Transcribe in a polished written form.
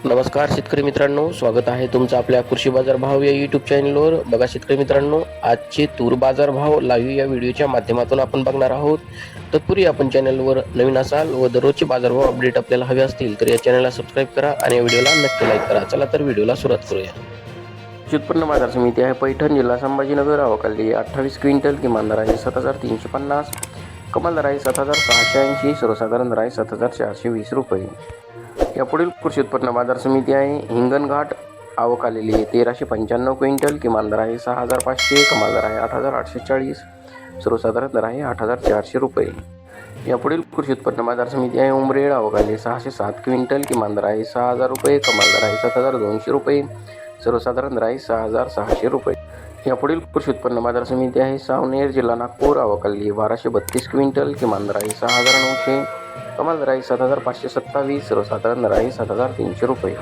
नमस्कार शेतकरी मित्रांनो, स्वागत आहे तुमचं आपल्या कृषी बाजार भाव या यूट्यूब चॅनलवर. बघा शेतकरी मित्रांनो, आजचे तूर बाजार भाव लाईव्ह या व्हिडिओच्या माध्यमातून आपण बघणार आहोत. तत्पूर्वी आपण चॅनलवर नवीन असाल व दररोजचे बाजारभाव अपडेट आपल्याला हवे असतील तर या चॅनलला सबस्क्राईब करा आणि या व्हिडिओला नक्की लाईक करा. चला तर व्हिडिओला सुरुवात करूया. कृषी उत्पन्न बाजार समिती आहे पैठण, जिल्हा संभाजीनगर. आवकाली 28 क्विंटल, किमान दर आहे 7,350, कमाल दर आहे 7,680, सर्वसाधारण दर आहे 7,420 रुपये. यापुढील कृषी उत्पन्न बाजार समिती आहे हिंगणघाट. आवक आलेली आहे 1,395 क्विंटल, किमान दर आहे 6,500, कमाल दर आहे 8,840, सर्वसाधारण दर आहे 8,400 रुपये. यापुढील कृषी उत्पन्न बाजार समिती आहे उमरेड. आवक आली 607 क्विंटल, किमान दर आहे 6,000 रुपये, कमाल दर आहे 7,200 रुपये, सर्वसाधारण दर आहे 6,600 रुपये. यापुढील कृषी उत्पन्न बाजार समिती आहे सावनेर, जिल्हा नागपूर. आवक आली 1,232 क्विंटल, किमान दर आहे 6,900, कमाल दर आहे 7,527, सर्वसाधारण दर आहे 7,300 रुपये.